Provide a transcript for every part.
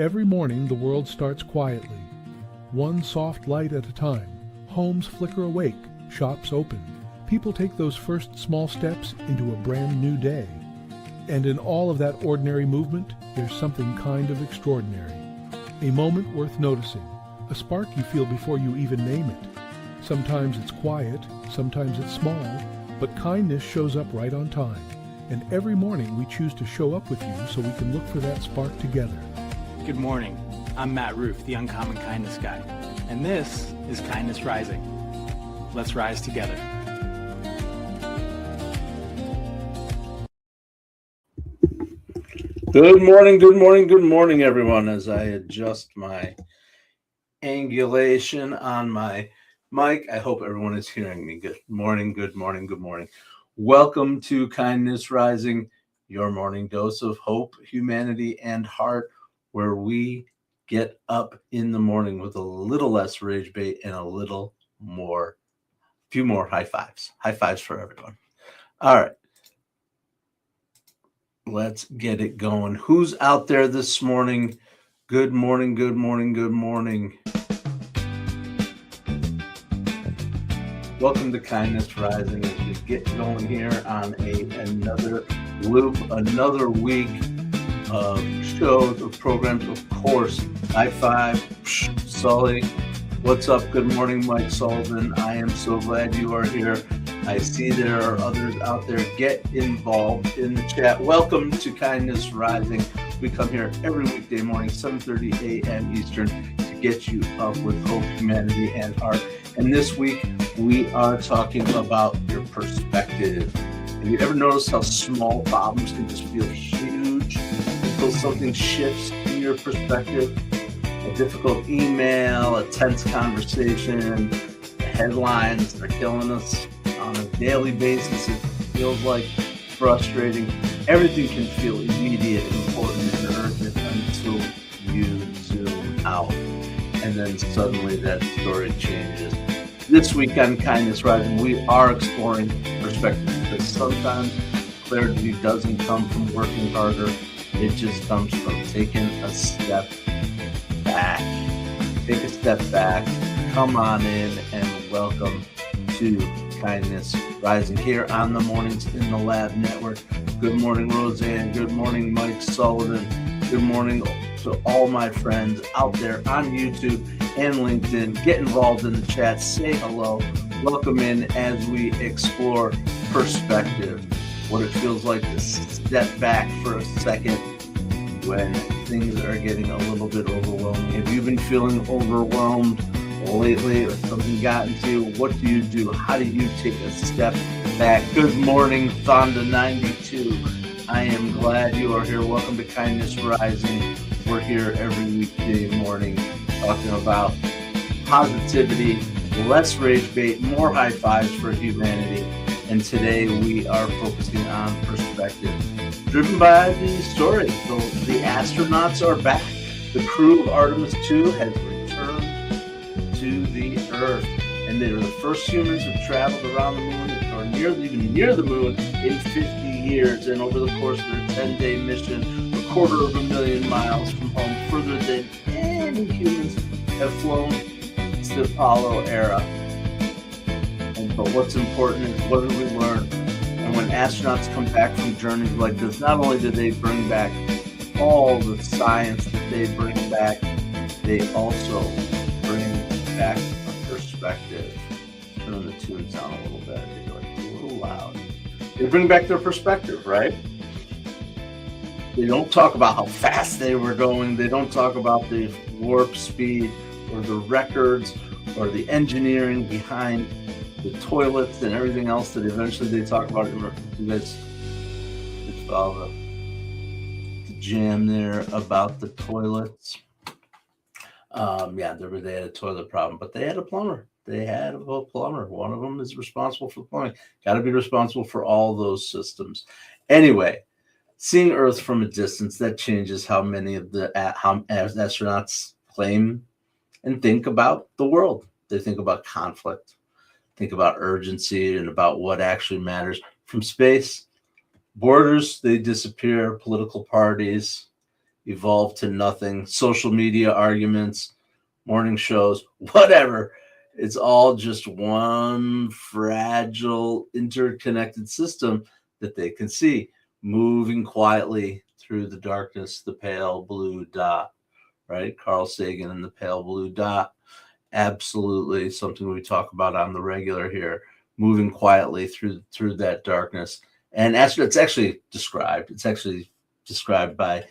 Every morning the world starts quietly, one soft light at a time. Homes flicker awake, shops open. People take those first small steps into a brand new day. And in all of that ordinary movement, there's something kind of extraordinary. A moment worth noticing, a spark you feel before you even name it. Sometimes it's quiet, sometimes it's small, but kindness shows up right on time. And every morning we choose to show up with you so we can look for that spark together. Good morning. I'm Matt Roof, the Uncommon Kindness Guy, and this is Kindness Rising. Let's rise together. Good morning, everyone. As I adjust my angulation on my mic, I hope everyone is hearing me. Good morning. Welcome to Kindness Rising, your morning dose of hope, humanity, and heart, where we get up in the morning with a little less rage bait and a few more high fives. High fives for everyone. All right. Let's get it going. Who's out there this morning? Good morning. Welcome to Kindness Rising as we get going here on another loop, another week of shows, of programs, of course. High five, Sully. What's up? Good morning, Mike Sullivan. I am so glad you are here. I see there are others out there. Get involved in the chat. Welcome to Kindness Rising. We come here every weekday morning, 7:30 a.m. Eastern, to get you up with hope, humanity, and heart. And this week, we are talking about your perspective. Have you ever noticed how small problems can just feel huge until something shifts in your perspective? A difficult email, a tense conversation, the headlines are killing us on a daily basis. It feels like frustrating. Everything can feel immediate, important, and urgent until you zoom out. And then suddenly that story changes. This week on Kindness Rising, we are exploring perspective, because sometimes clarity doesn't come from working harder. It just comes from taking a step back. Take a step back. Come on in and welcome to Kindness Rising here on the Mornings in the Lab Network. Good morning, Roseanne. Good morning, Mike Sullivan. Good morning to all my friends out there on YouTube and LinkedIn. Get involved in the chat. Say hello. Welcome in as we explore perspective. What it feels like to step back for a second when things are getting a little bit overwhelming. Have you been feeling overwhelmed lately, or something gotten to you? What do you do? How do you take a step back? Good morning, Thonda92. I am glad you are here. Welcome to Kindness Rising. We're here every weekday morning talking about positivity, less rage bait, more high fives for humanity. And today we are focusing on perspective, driven by the story. So the astronauts are back. The crew of Artemis II has returned to the Earth, and they were the first humans who traveled around the moon, or even near the moon, in 50 years. And over the course of their 10-day mission, 250,000 miles from home, further than any humans have flown since the Apollo era. But what's important is, what did we learn? And when astronauts come back from journeys like this, not only do they bring back all the science that they bring back, they also bring back a perspective. Turn the tunes down a little bit. I feel like it's a little loud. They bring back their perspective, right? They don't talk about how fast they were going. They don't talk about the warp speed or the records or the engineering behind the toilets and everything else that eventually they talk about. You guys follow the jam there about the toilets. They had a toilet problem, but they had a plumber. One of them is responsible for plumbing. Got to be responsible for all those systems. Anyway, seeing Earth from a distance, that changes how many of the astronauts claim and think about the world. They think about conflict, think about urgency, and about what actually matters. From space, borders, they disappear, political parties, evolved to nothing. Social media arguments, morning shows, whatever. It's all just one fragile, interconnected system that they can see moving quietly through the darkness, the pale blue dot, right? Carl Sagan and the pale blue dot. Absolutely something we talk about on the regular here, moving quietly through that darkness. And it's actually described. It's actually described by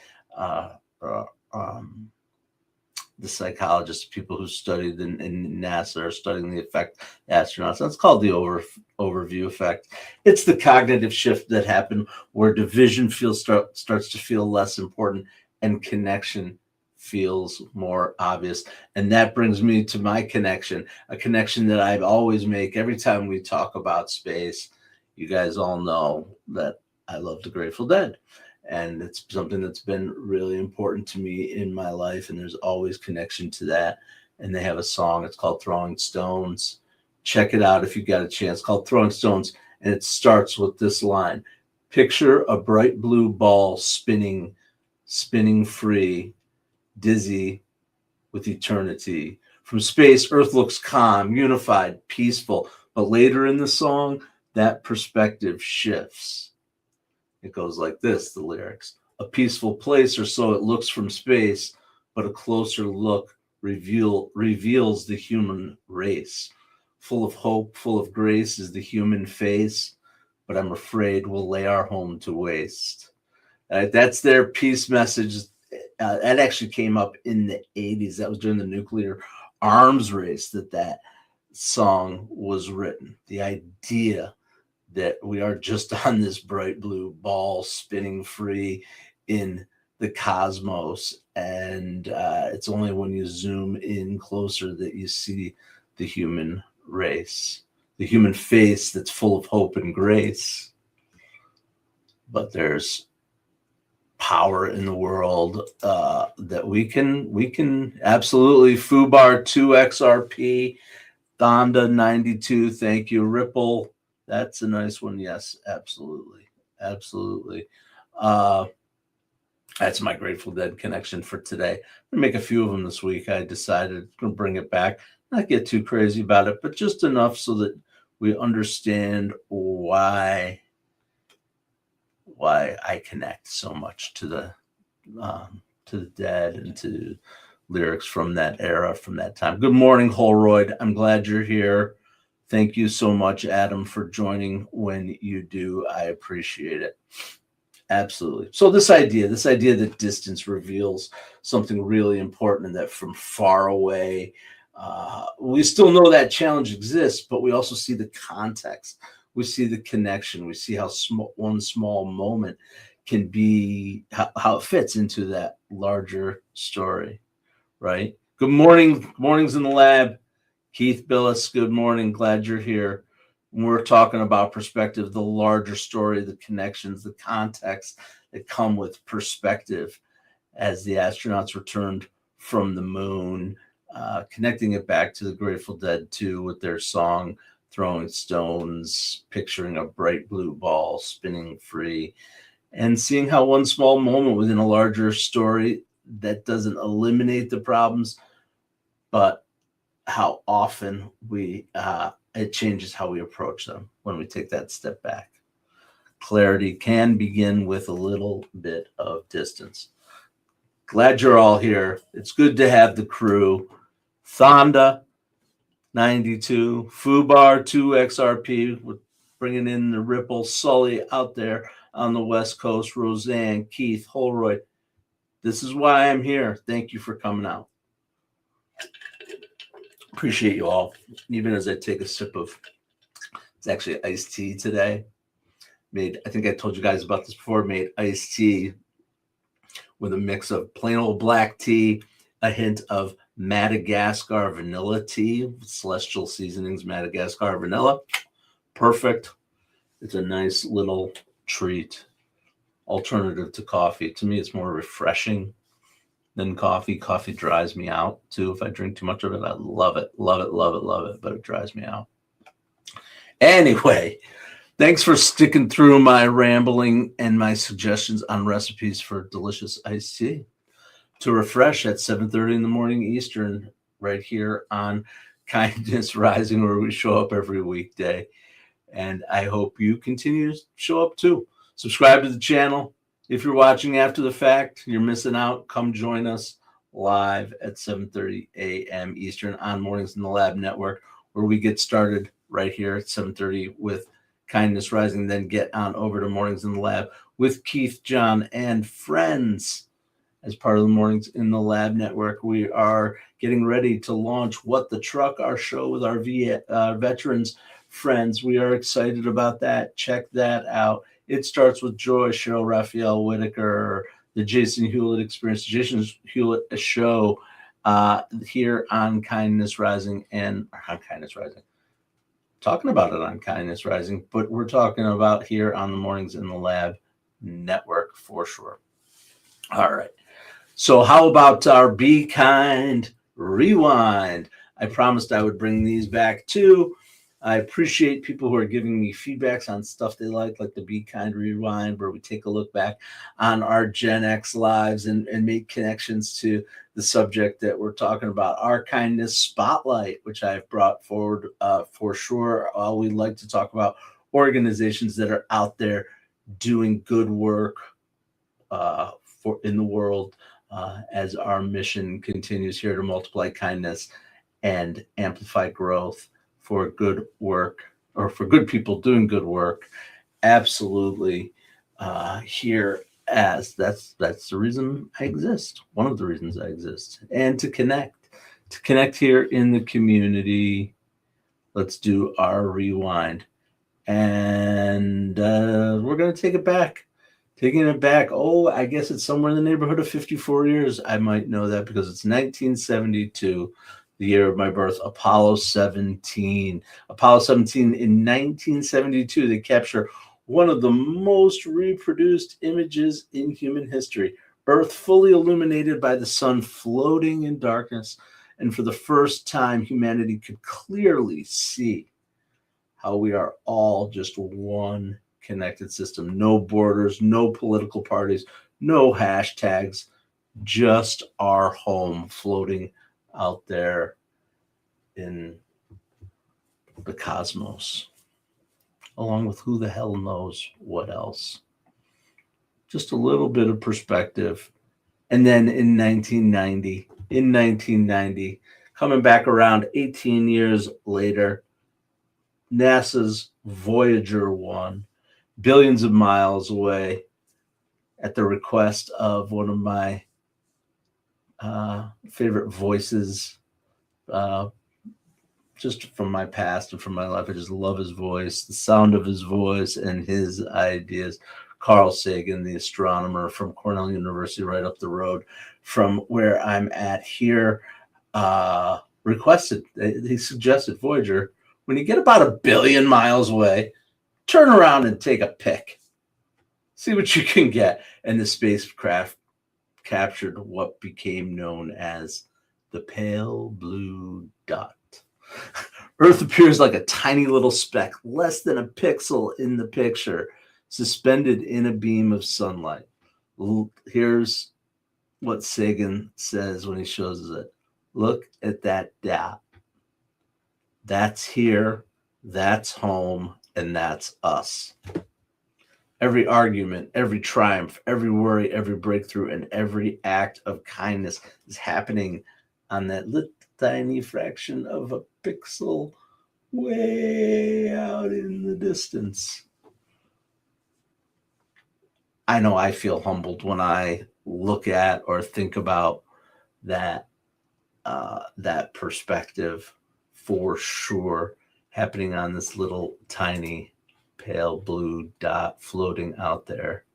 the psychologists, people who studied in NASA are studying the effect of astronauts. That's called the overview effect. It's the cognitive shift that happened where division starts to feel less important and connection feels more obvious. And that brings me to my connection, a connection that I always make every time we talk about space. You guys all know that I love the Grateful Dead. And it's something that's been really important to me in my life. And there's always connection to that. And they have a song. It's called Throwing Stones. Check it out if you got a chance. It's called Throwing Stones. And it starts with this line. Picture a bright blue ball spinning free, dizzy with eternity. From space, Earth looks calm, unified, peaceful. But later in the song, that perspective shifts. It goes like this, the lyrics. A peaceful place, or so it looks from space, but a closer look reveals the human race. Full of hope, full of grace is the human face, but I'm afraid we'll lay our home to waste. That's their peace message. That actually came up in the 80s. That was during the nuclear arms race that song was written. The idea that we are just on this bright blue ball spinning free in the cosmos. And it's only when you zoom in closer that you see the human race, the human face that's full of hope and grace. But there's power in the world that we can absolutely. Fubar 2XRP, Thonda 92, thank you. Ripple, that's a nice one. Yes, absolutely. Absolutely. That's my Grateful Dead connection for today. I'm going to make a few of them this week. I decided to bring it back, not get too crazy about it, but just enough so that we understand why I connect so much to the Dead and to lyrics from that era, from that time. Good morning, Holroyd. I'm glad you're here. Thank you so much, Adam, for joining when you do. I appreciate it. Absolutely. So this idea that distance reveals something really important, and that from far away, we still know that challenge exists, but we also see the context. We see the connection. We see how one small moment can be, how it fits into that larger story, right? Good morning. Mornings in the lab. Keith Billis, good morning. Glad you're here. We're talking about perspective, the larger story, the connections, the context that come with perspective as the astronauts returned from the moon, connecting it back to the Grateful Dead 2 with their song, Throwing Stones, picturing a bright blue ball spinning free, and seeing how one small moment within a larger story that doesn't eliminate the problems, but how often it changes how we approach them when we take that step back. Clarity can begin with a little bit of distance. Glad you're all here. It's good to have the crew. Thonda 92, Fubar 2XRP, with bringing in the Ripple, Sully out there on the West Coast, Roseanne, Keith, Holroyd. This is why I'm here. Thank you for coming out. Appreciate you all. Even as I take a sip of, it's actually iced tea today. I think I told you guys about this before, made iced tea with a mix of plain old black tea, a hint of Madagascar vanilla tea with Celestial Seasonings, Madagascar vanilla. Perfect. It's a nice little treat. Alternative to coffee. To me, it's more refreshing than coffee. Coffee dries me out too. If I drink too much of it, I love it, but it dries me out. Anyway, thanks for sticking through my rambling and my suggestions on recipes for delicious iced tea. to refresh at 7:30 in the morning Eastern, right here on Kindness Rising, where we show up every weekday. And I hope you continue to show up too. Subscribe to the channel. If you're watching after the fact, you're missing out. Come join us live at 7:30 a.m. Eastern on Mornings in the Lab Network, where we get started right here at 7:30 with Kindness Rising, then get on over to Mornings in the Lab with Keith, John, and friends. As part of the Mornings in the Lab Network, we are getting ready to launch What the Truck, our show with our veterans friends. We are excited about that. Check that out. It starts with Joy, Cheryl, Raphael Whitaker, the Jason Hewlett Experience, Jason Hewlett show here on Kindness Rising and on Kindness Rising. Talking about it on Kindness Rising, but we're talking about here on the Mornings in the Lab Network for sure. All right. So how about our Be Kind Rewind? I promised I would bring these back too. I appreciate people who are giving me feedbacks on stuff they like the Be Kind Rewind, where we take a look back on our Gen X lives and make connections to the subject that we're talking about. Our Kindness Spotlight, which I've brought forward for sure. We like to talk about organizations that are out there doing good work in the world. As our mission continues here to multiply kindness and amplify growth for good work, or for good people doing good work. Absolutely. Here, as that's the reason I exist. One of the reasons I exist. And to connect here in the community. Let's do our rewind. And we're going to take it back. Taking it back, I guess it's somewhere in the neighborhood of 54 years. I might know that because it's 1972, the year of my birth, Apollo 17. Apollo 17 in 1972, they capture one of the most reproduced images in human history. Earth fully illuminated by the sun, floating in darkness. And for the first time, humanity could clearly see how we are all just one connected system. No borders, no political parties, no hashtags, just our home floating out there in the cosmos, along with who the hell knows what else. Just a little bit of perspective. And then in 1990, coming back around 18 years later, NASA's Voyager 1, billions of miles away, at the request of one of my favorite voices, just from my past and from my life. I just love his voice, the sound of his voice and his ideas. Carl Sagan, the astronomer from Cornell University, right up the road from where I'm at here, he suggested, Voyager, when you get about 1 billion miles away, turn around and take a pic. See what you can get. And the spacecraft captured what became known as the pale blue dot. Earth appears like a tiny little speck, less than a pixel in the picture, suspended in a beam of sunlight. Here's what Sagan says when he shows it. Look at that dot. That's here, that's home, and that's us. Every argument, every triumph, every worry, every breakthrough, and every act of kindness is happening on that little tiny fraction of a pixel way out in the distance. I know I feel humbled when I look at or think about that perspective, for sure, happening on this little tiny pale blue dot floating out there.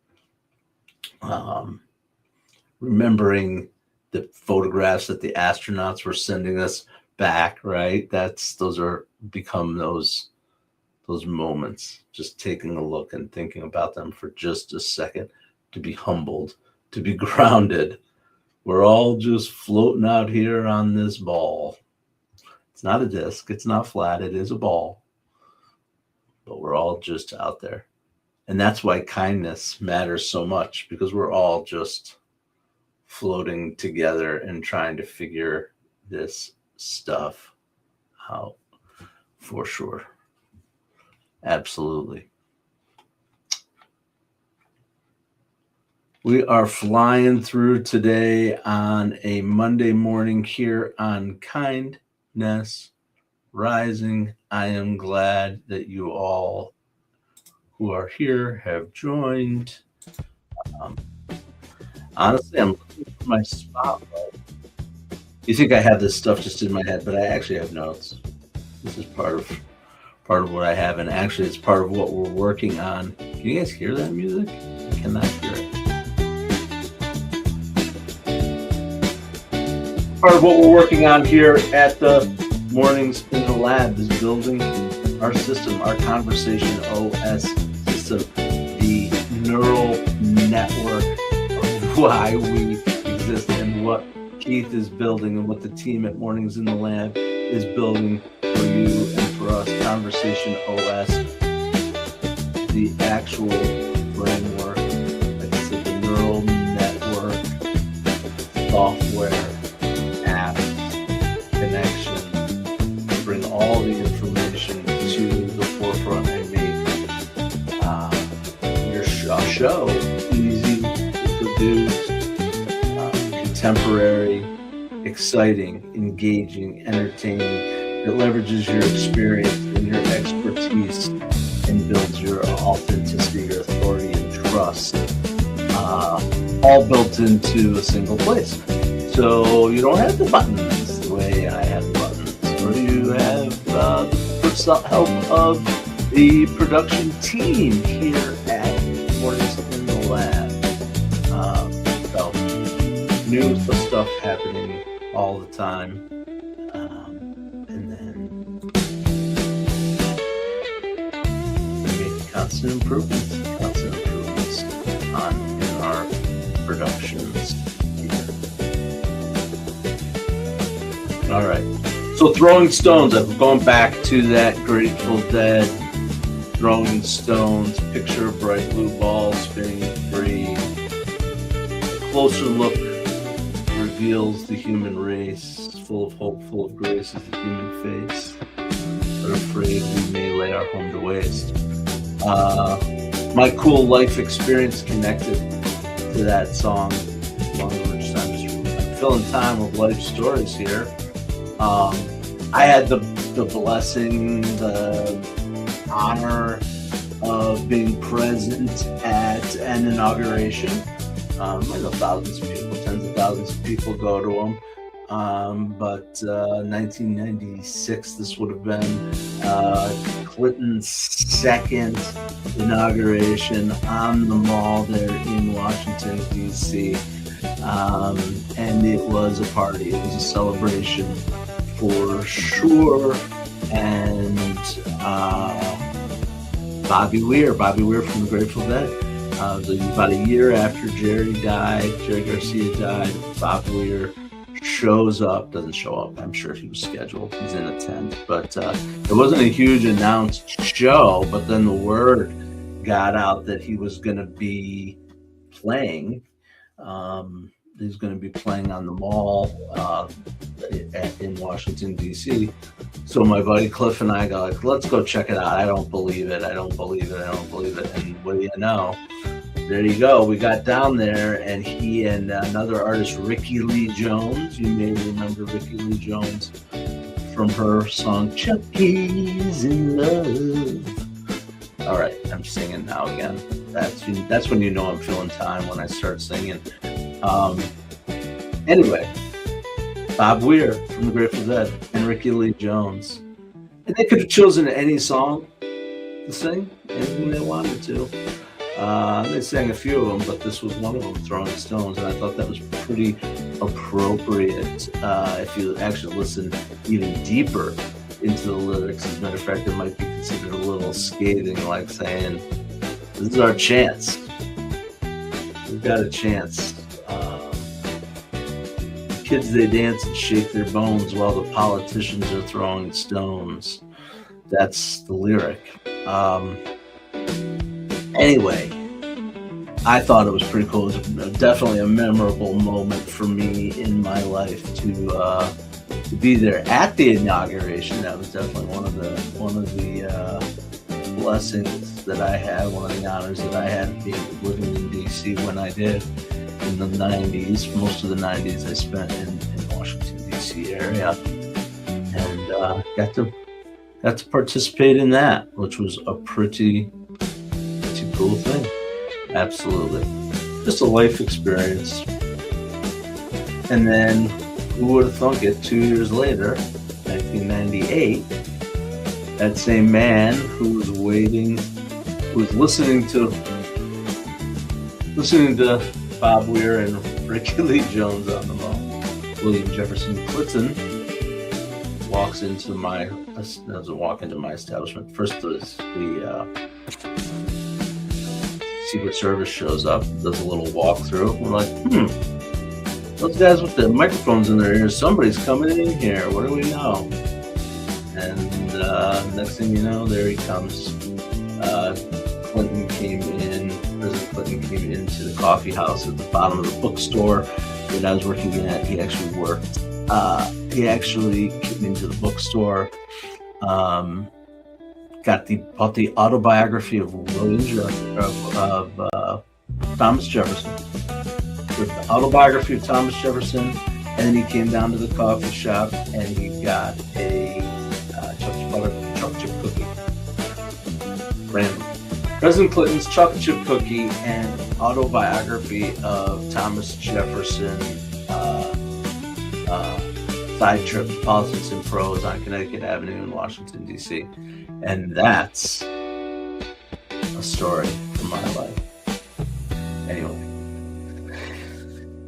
Remembering the photographs that the astronauts were sending us back, right? Those moments, just taking a look and thinking about them for just a second, to be humbled, to be grounded. We're all just floating out here on this ball. It's not a disc, it's not flat, it is a ball. But we're all just out there. And that's why kindness matters so much, because we're all just floating together and trying to figure this stuff out for sure. Absolutely. We are flying through today on a Monday morning here on Kindness Rising. I am glad that you all who are here have joined. Honestly, I'm looking for my spotlight. You think I have this stuff just in my head, but I actually have notes. This is part of what I have, and actually it's part of what we're working on. Can you guys hear that music? I cannot hear it. Part of what we're working on here at the Mornings in the Lab is building our system, our conversation OS system, the neural network of why we exist and what Keith is building and what the team at Mornings in the Lab is building for you and for us. Conversation OS, the actual framework, like I said, the neural network, software, connection, bring all the information to the forefront and make your show easy to produce, contemporary, exciting, engaging, entertaining. It leverages your experience and your expertise and builds your authenticity, your authority, and trust, all built into a single place. So you don't have the buttons the way I have buttons, or you have the help of the production team here at Mornings in the Lab. So new stuff happening all the time, and then make constant improvements in our productions. All right. So Throwing Stones, I'm going back to that Grateful Dead. Throwing Stones, picture of bright blue balls spinning free. A closer look reveals the human race, full of hope, full of grace is the human face. But afraid we may lay our home to waste. My cool life experience connected to that song. I'm filling time with life stories here. I had the blessing, the honor of being present at an inauguration. I know thousands of people, tens of thousands of people go to them. But 1996, this would have been Clinton's second inauguration on the Mall there in Washington, D.C. And it was a party. It was a celebration for sure. And Bobby Weir from the Grateful Dead. About a year after Jerry Garcia died, Bob Weir doesn't show up. I'm sure he was scheduled. He's in attend. But it wasn't a huge announced show, but then the word got out that he was going to be playing. He's going to be playing on the Mall in Washington, D.C. So my buddy Cliff and I go, let's go check it out. I don't believe it. And what do you know? There you go. We got down there, and he and another artist, Ricky Lee Jones. You may remember Ricky Lee Jones from her song Chucky's in Love. All right, I'm singing now again. That's when you know I'm feeling time, when I start singing. Anyway, Bob Weir from the Grateful Dead and Ricky Lee Jones. And they could have chosen any song to sing, anything they wanted to. They sang a few of them, but this was one of them, Throwing Stones, and I thought that was pretty appropriate. If you actually listen even deeper into the lyrics, as a matter of fact, it might be considered a little scathing, like saying, this is our chance. We've got a chance. Kids, they dance and shake their bones while the politicians are throwing stones. That's the lyric. Anyway, I thought it was pretty cool. It was definitely a memorable moment for me in my life to be there at the inauguration. That was definitely one of the blessings that I had, one of the honors that I had living in DC when I did in the 90s. Most of the 90s I spent in Washington DC area, and got to participate in that, which was a pretty cool thing. Absolutely, just a life experience. And then, who would have thunk it? 2 years later, 1998, that same man who was listening to Bob Weir and Ricky Lee Jones on the phone, William Jefferson Clinton doesn't walk into my establishment. First, the Secret Service shows up, does a little walkthrough. We're like, those guys with the microphones in their ears, somebody's coming in here. What do we know? And next thing you know, there he comes. President Clinton came into the coffee house at the bottom of the bookstore that I was working at. He actually worked. He actually came into the bookstore, bought the autobiography of Thomas Jefferson, the autobiography of Thomas Jefferson, and then he came down to the coffee shop and he got a chocolate chip cookie. Random. President Clinton's chocolate chip cookie and autobiography of Thomas Jefferson, side trip, politics and prose on Connecticut Avenue in Washington, D.C. And that's a story from my life. Anyway.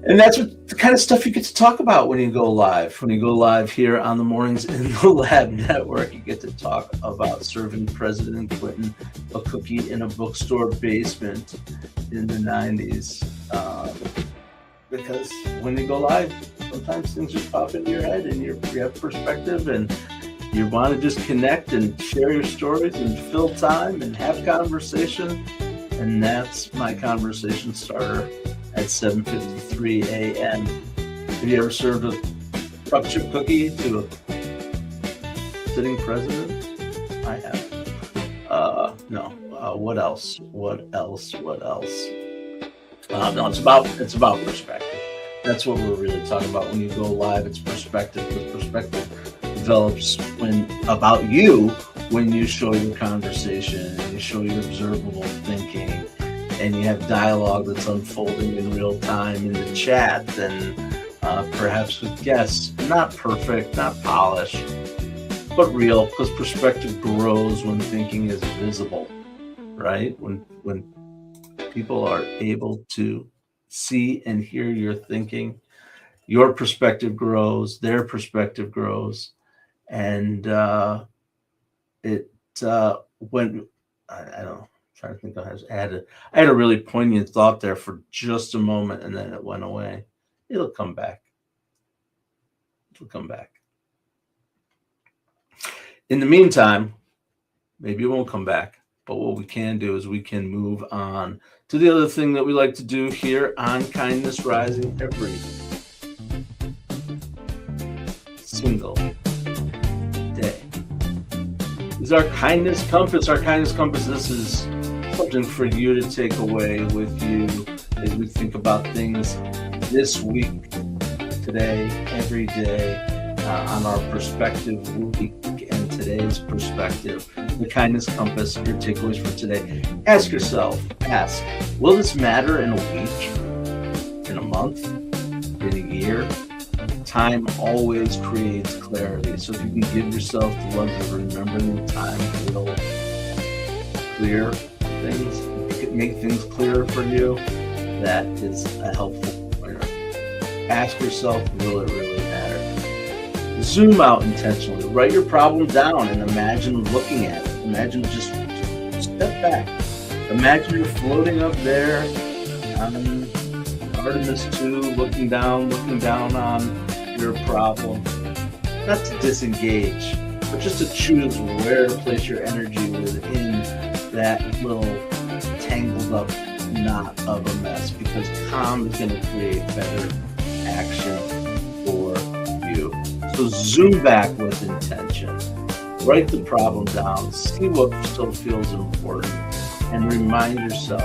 And that's the kind of stuff you get to talk about when you go live. When you go live here on the Mornings in the Lab Network, you get to talk about serving President Clinton a cookie in a bookstore basement in the 90s. Because when you go live, sometimes things just pop into your head and you have perspective and you want to just connect and share your stories and fill time and have conversation. And that's my conversation starter at 7:53 a.m. Have you ever served a chocolate chip cookie to a sitting president? I have. No. What else? No, it's about perspective. That's what we're really talking about when you go live. It's perspective. Because perspective develops about you when you show your conversation and you show your observable thinking and you have dialogue that's unfolding in real time in the chat and perhaps with guests. Not perfect, not polished, but real, because perspective grows when thinking is visible, right? When people are able to see and hear your thinking, your perspective grows, their perspective grows, and I don't know. Trying to think, I had a really poignant thought there for just a moment, and then it went away. It'll come back. In the meantime, maybe it won't come back, but what we can do is we can move on to the other thing that we like to do here on Kindness Rising every single day. Is our kindness compass. Our kindness compass, this is something for you to take away with you as we think about things this week, today, every day, on our perspective week and today's perspective. The kindness compass, your takeaways for today. Ask yourself, will this matter in a week, in a month, in a year? Time always creates clarity. So if you can give yourself the luxury of remembering time will clear things, make things clearer for you, that is a helpful pointer. Ask yourself, will it really matter? Zoom out intentionally. Write your problem down and imagine looking at it. Imagine just step back. Imagine you're floating up there on Artemis II, looking down on your problem. Not to disengage, but just to choose where to place your energy within that little tangled up not of a mess, because calm is going to create better action for you. So zoom back with intention. Write the problem down, see what still feels important, and remind yourself,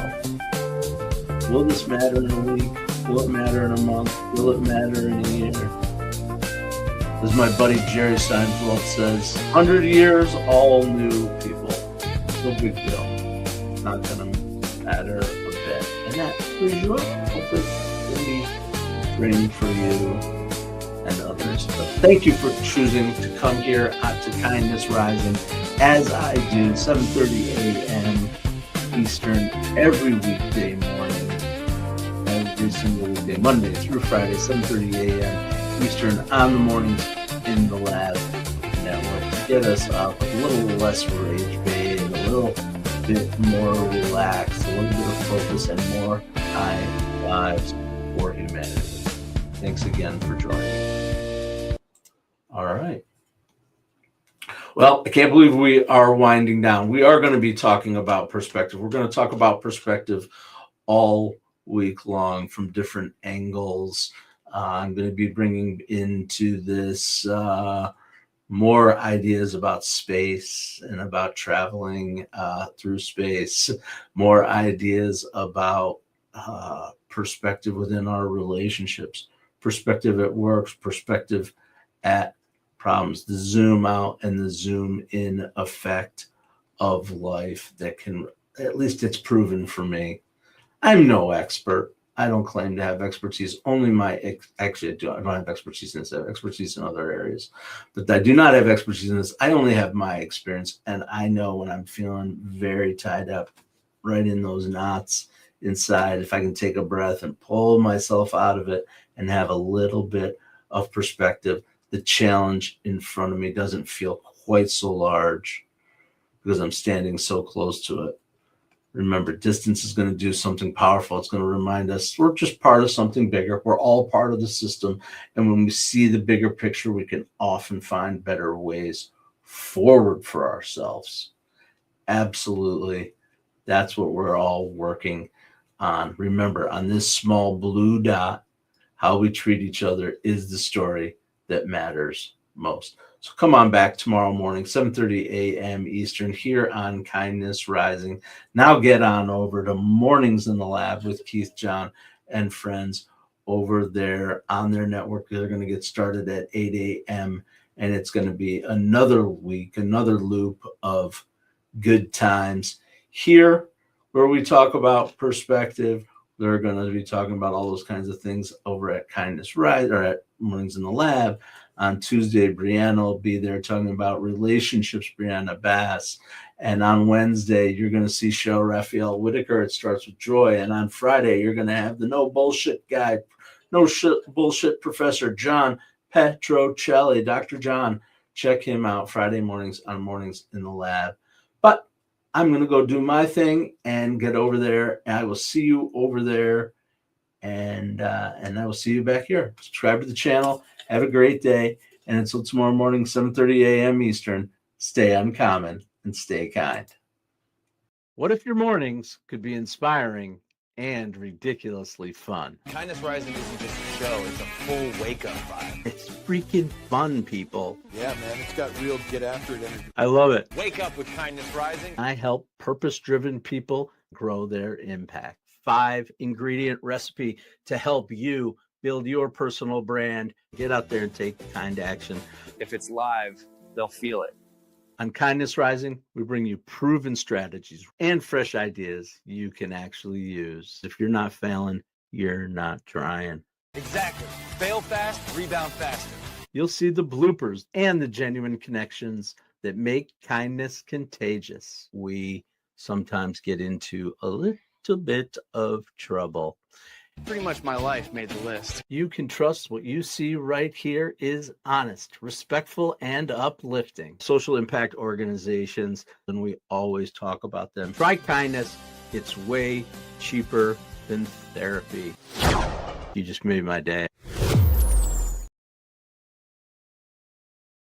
will this matter in a week? Will it matter in a month? Will it matter in a year? As my buddy Jerry Seinfeld says, 100 years, all new people. No big deal. Not going to matter a bit. And that frees you up. Hope it's going to be draining for you and others. But thank you for choosing to come here to Kindness Rising, as I do, 7:30 a.m. Eastern every weekday morning, every single weekday, Monday through Friday, 7:30 a.m. Eastern on the Mornings in the Lab Network, to get us up a little less rage bait, a little bit more relaxed, a little bit of focus, and more high lives for humanity. Thanks again for joining. All right. Well, I can't believe we are winding down. We are going to be talking about perspective. We're going to talk about perspective all week long from different angles. I'm going to be bringing into this more ideas about space and about traveling through space, more ideas about perspective within our relationships, perspective at work, perspective at problems, the zoom out and the zoom in effect of life that can, at least it's proven for me. I'm no expert. I don't claim to have expertise. Only actually, I don't have expertise in this. I have expertise in other areas, but I do not have expertise in this. I only have my experience, and I know when I'm feeling very tied up, right in those knots inside, if I can take a breath and pull myself out of it and have a little bit of perspective, the challenge in front of me doesn't feel quite so large because I'm standing so close to it. Remember, distance is going to do something powerful. It's going to remind us we're just part of something bigger. We're all part of the system. And when we see the bigger picture, we can often find better ways forward for ourselves. Absolutely. That's what we're all working on. Remember, on this small blue dot, how we treat each other is the story that matters most. So come on back tomorrow morning, 7:30 a.m. Eastern, here on Kindness Rising. Now get on over to Mornings in the Lab with Keith, John, and friends over there on their network. They're going to get started at 8 a.m. and it's going to be another week, another loop of good times here where we talk about perspective. They're going to be talking about all those kinds of things over at Kindness Rising or at Mornings in the Lab. On Tuesday, Brianna will be there talking about relationships, Brianna Bass. And on Wednesday, you're going to see show Raphael Whitaker. It starts with joy. And on Friday, you're going to have the no bullshit guy, no shit bullshit professor, John Petrocelli. Dr. John, check him out Friday mornings on Mornings in the Lab. But I'm going to go do my thing and get over there. I will see you over there. And I will see you back here. Subscribe to the channel. Have a great day. And until tomorrow morning, 7:30 a.m. Eastern, stay uncommon and stay kind. What if your mornings could be inspiring and ridiculously fun? Kindness Rising isn't just a show, it's a full wake-up vibe. It's freaking fun, people. Yeah, man, it's got real get-after-it energy. I love it. Wake up with Kindness Rising. I help purpose-driven people grow their impact. 5-ingredient recipe to help you build your personal brand. Get out there and take kind action. If it's live, they'll feel it. On Kindness Rising, we bring you proven strategies and fresh ideas you can actually use. If you're not failing, you're not trying. Exactly. Fail fast, rebound faster. You'll see the bloopers and the genuine connections that make kindness contagious. We sometimes get into a little bit of trouble. Pretty much my life made the list. You can trust what you see right here is honest, respectful, and uplifting. Social impact organizations, and we always talk about them. Try kindness. It's way cheaper than therapy. You just made my day.